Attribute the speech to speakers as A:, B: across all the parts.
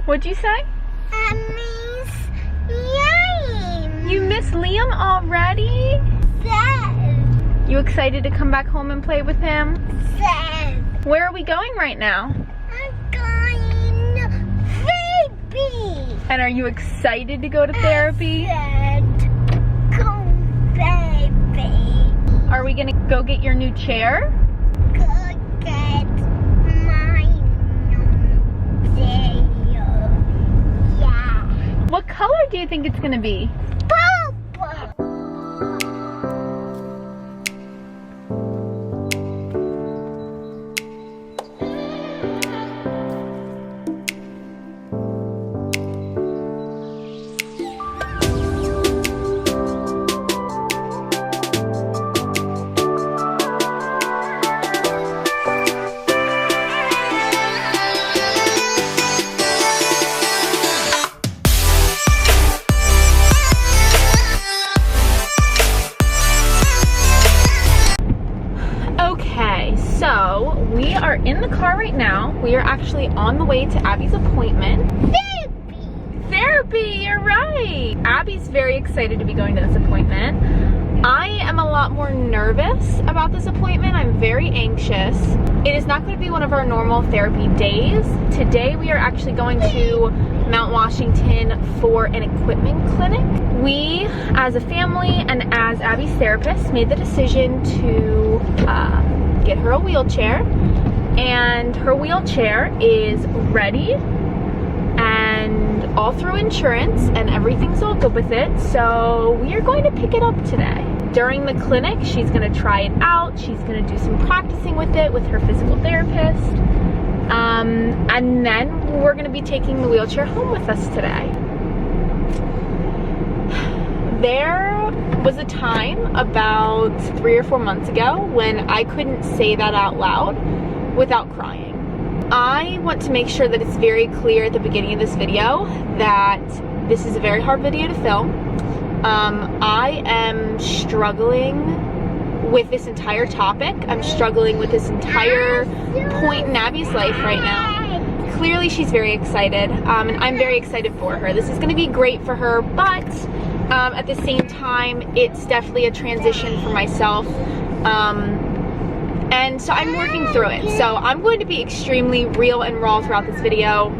A: What'd you say?
B: I miss Liam.
A: You miss Liam already?
B: Sad.
A: You excited to come back home and play with him?
B: Sad.
A: Where are we going right now?
B: I'm going therapy.
A: And are you excited to go to therapy?
B: Sad. Go therapy.
A: Are we gonna go get your new chair?
B: Go get my new chair. Yeah.
A: What color do you think it's gonna be?
B: Purple.
A: Okay, so we are in the car right now. We are actually on the way to Abby's appointment. Therapy, you're right. Abby's very excited to be going to this appointment. I am a lot more nervous about this appointment. I'm very anxious. It is not going to be one of our normal therapy days. Today we are actually going to Mount Washington for an equipment clinic. We, as a family and as Abby's therapist, made the decision to get her a wheelchair, and her wheelchair is ready and all through insurance and everything's all good with it, so we are going to pick it up today. During the clinic, she's going to try it out. She's going to do some practicing with it with her physical therapist, and then we're going to be taking the wheelchair home with us today. There was a time about 3 or 4 months ago when I couldn't say that out loud without crying. I want to make sure that it's very clear at the beginning of this video that this is a very hard video to film. I am struggling with this entire topic. I'm struggling with this entire point in Abby's life right now. Clearly she's very excited, and I'm very excited for her. This is going to be great for her, but at the same time, it's definitely a transition for myself. And so I'm working through it. So I'm going to be extremely real and raw throughout this video,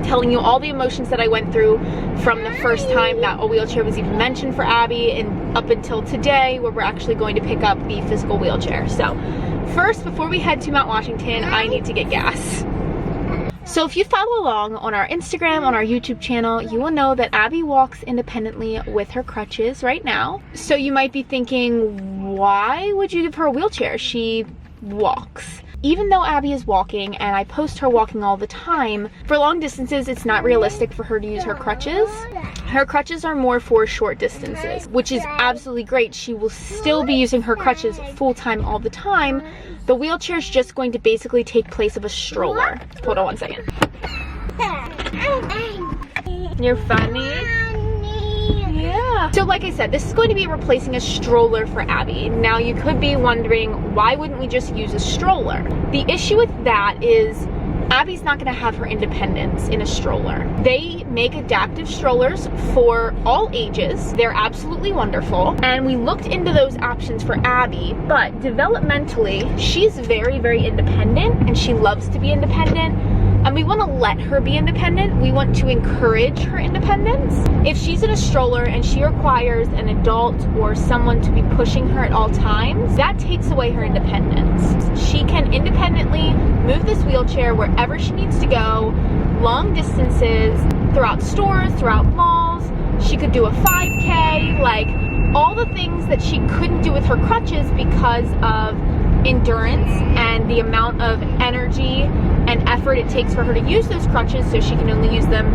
A: telling you all the emotions that I went through from the first time that a wheelchair was even mentioned for Abby and up until today where we're actually going to pick up the physical wheelchair. So first, before we head to Mount Washington, I need to get gas. So if you follow along on our Instagram, on our YouTube channel, you will know that Abby walks independently with her crutches right now. So you might be thinking, why would you give her a wheelchair? She walks. Even though Abby is walking, and I post her walking all the time, for long distances it's not realistic for her to use her crutches. Her crutches are more for short distances, which is absolutely great. She will still be using her crutches full time all the time. The wheelchair is just going to basically take place of a stroller. Hold on one second. You're funny. Yeah. So like I said, this is going to be replacing a stroller for Abby. Now you could be wondering, why wouldn't we just use a stroller? The issue with that is Abby's not going to have her independence in a stroller. They make adaptive strollers for all ages. They're absolutely wonderful. And we looked into those options for Abby, but developmentally, she's very, very independent and she loves to be independent. And we want to let her be independent. We want to encourage her independence. If she's in a stroller and she requires an adult or someone to be pushing her at all times, that takes away her independence. She can independently move this wheelchair wherever she needs to go, long distances, throughout stores, throughout malls. She could do a 5K, like all the things that she couldn't do with her crutches because of endurance and the amount of energy and effort it takes for her to use those crutches, so she can only use them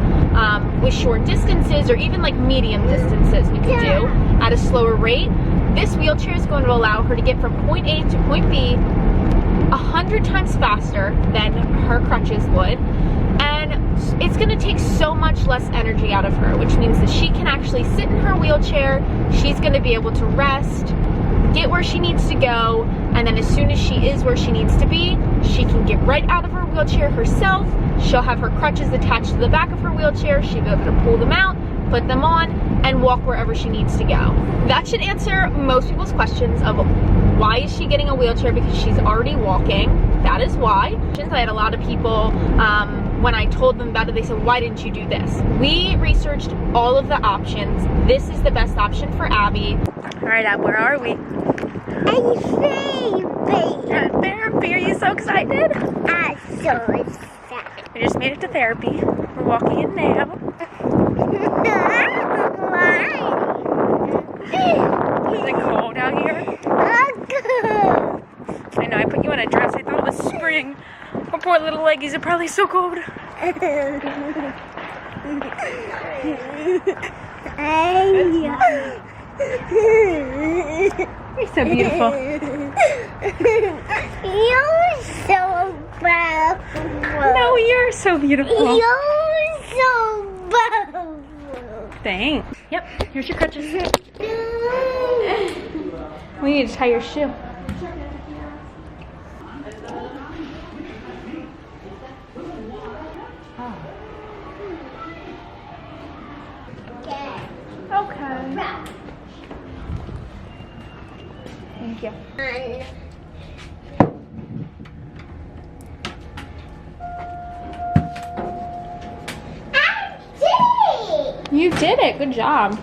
A: with short distances or even like medium distances we could do at a slower rate. This wheelchair is going to allow her to get from point A to point B 100 times faster than her crutches would, and it's going to take so much less energy out of her, which means that she can actually sit in her wheelchair. She's going to be able to rest, get where she needs to go, and then as soon as she is where she needs to be, she can get right out of her wheelchair herself. She'll have her crutches attached to the back of her wheelchair. She'll be able to pull them out, put them on, and walk wherever she needs to go. That should answer most people's questions of why is she getting a wheelchair, because she's already walking. That is why. I had a lot of people, when I told them about it, they said, why didn't you do this? We researched all of the options. This is the best option for Abby. All right, Ab, where are we?
B: A baby.
A: Therapy. Are you so excited?
B: I'm so excited.
A: We just made it to therapy. We're walking in now. Is it cold out here? I know, I put you in a dress. I thought it was spring. Her poor little leggies are probably so cold. You're so beautiful.
B: You're so beautiful.
A: No, you're so beautiful.
B: You're so beautiful.
A: Thanks. Yep, here's your crutches. We need to tie your shoe. Okay. Thank you. You did it. Good job.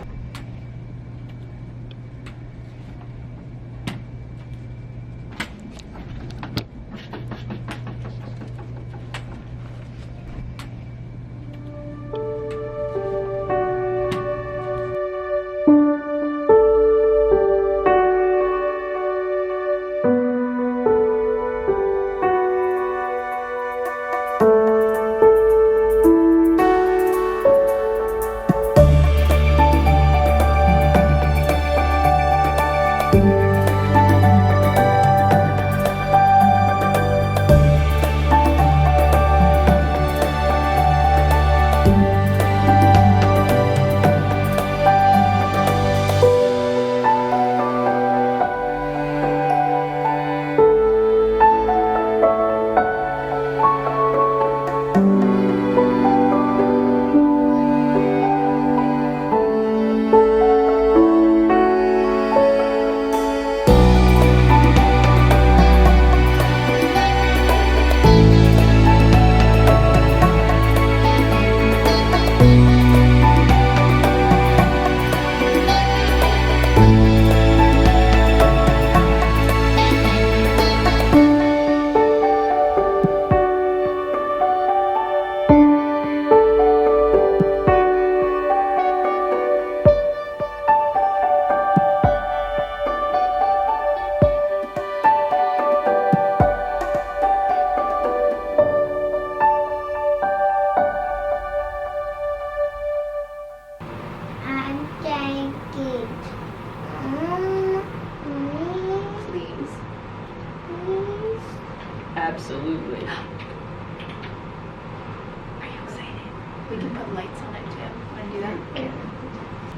C: Absolutely.
A: Are you excited? We can put lights on it too. Want to do that? Yeah.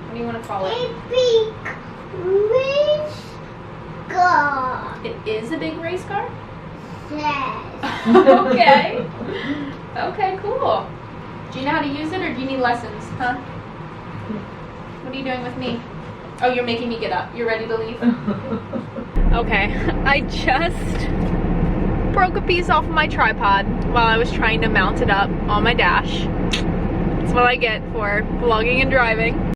A: What do you want to call it?
B: A big race car.
A: It is a big race car?
B: Yes.
A: Okay. Okay, cool. Do you know how to use it, or do you need lessons? Huh? What are you doing with me? Oh, you're making me get up. You're ready to leave? Okay. I just broke a piece off of my tripod while I was trying to mount it up on my dash. That's what I get for vlogging and driving.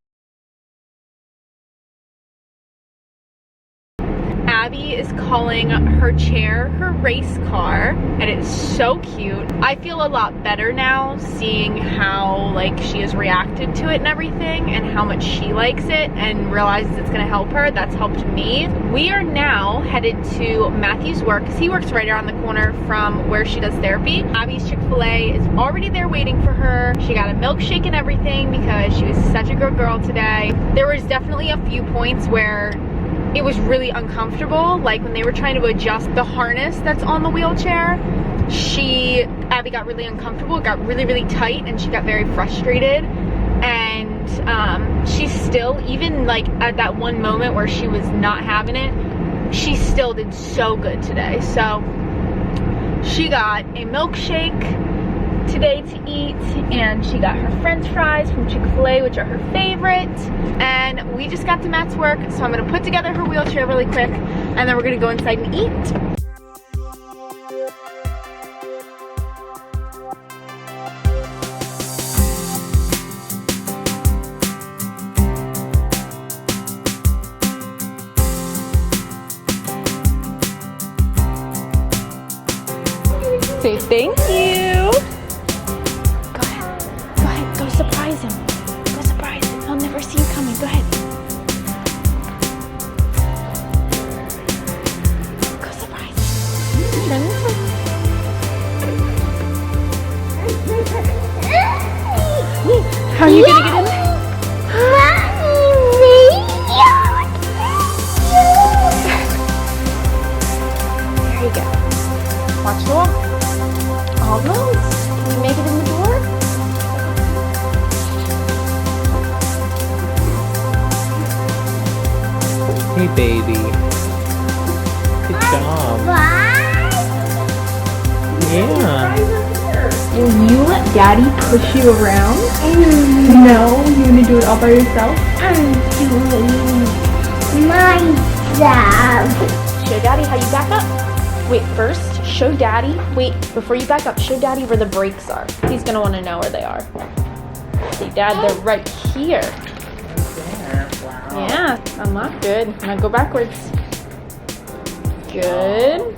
A: Abby is calling her chair her race car, and it's so cute. I feel a lot better now seeing how she has reacted to it and everything, and how much she likes it and realizes it's gonna help her. That's helped me. We are now headed to Matthew's work, because he works right around the corner from where she does therapy. Abby's Chick-fil-A is already there waiting for her. She got a milkshake and everything because she was such a good girl today. There was definitely a few points where it was really uncomfortable, like when they were trying to adjust the harness that's on the wheelchair. Abby got really uncomfortable. It got really, really tight, and she got very frustrated. And she still, even at that one moment where she was not having it, she still did so good today. So she got a milkshake today to eat, and she got her french fries from Chick-fil-A, which are her favorite, and we just got to Matt's work, so I'm gonna put together her wheelchair really quick, and then we're gonna go inside and eat. Say thank you. Go ahead, go surprise him. Go surprise him. He'll never see you coming. Go ahead. Go surprise him. Turn this way. How are you gonna get in there? There you go. Watch the wall. Almost. Can you make it in the door?
C: Hey, baby. Good job. Yeah.
A: Will you let Daddy push you around? No, you're gonna do it all by yourself?
B: I'm doing myself.
A: Show Daddy how you back up. Wait, first, show Daddy. Wait, before you back up, show Daddy where the brakes are. He's gonna wanna know where they are. See, Dad, they're right here.
C: Wow.
A: Yeah, unlock. Good. Now go backwards. Good.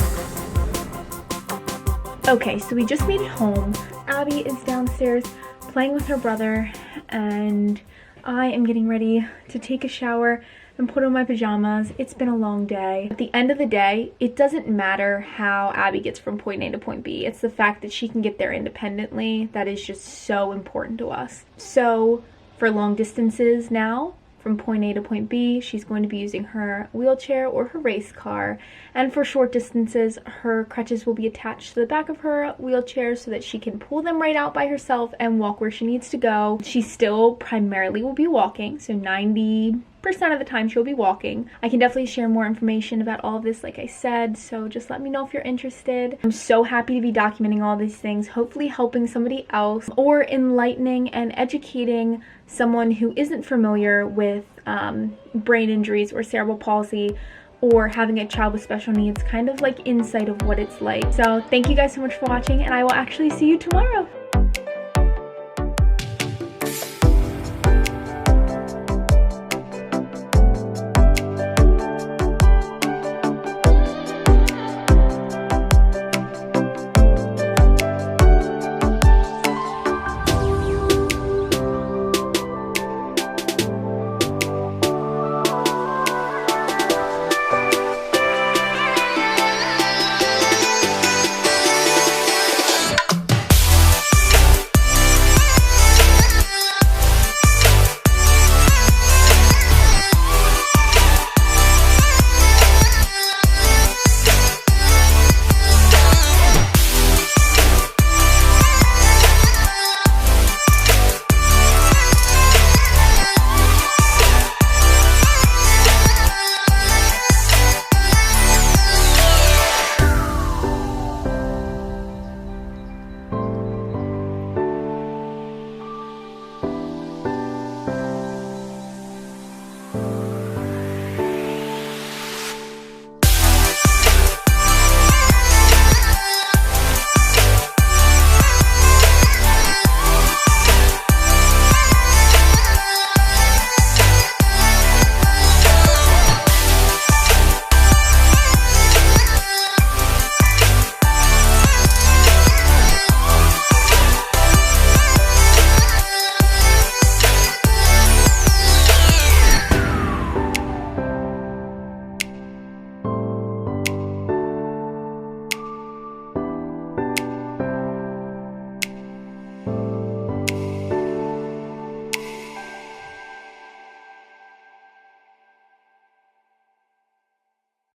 A: Okay, so we just made it home. Abby is downstairs playing with her brother, and I am getting ready to take a shower and put on my pajamas. It's been a long day. At the end of the day, it doesn't matter how Abby gets from point A to point B. It's the fact that she can get there independently that is just so important to us. So for long distances now, from point A to point B, she's going to be using her wheelchair or her race car. And for short distances, her crutches will be attached to the back of her wheelchair so that she can pull them right out by herself and walk where she needs to go. She still primarily will be walking, so 90% of the time she'll be walking. I can definitely share more information about all of this, like I said, so just let me know if you're interested. I'm so happy to be documenting all these things, hopefully helping somebody else or enlightening and educating someone who isn't familiar with brain injuries or cerebral palsy or having a child with special needs, kind of like insight of what it's like. So thank you guys so much for watching, and I will actually see you tomorrow.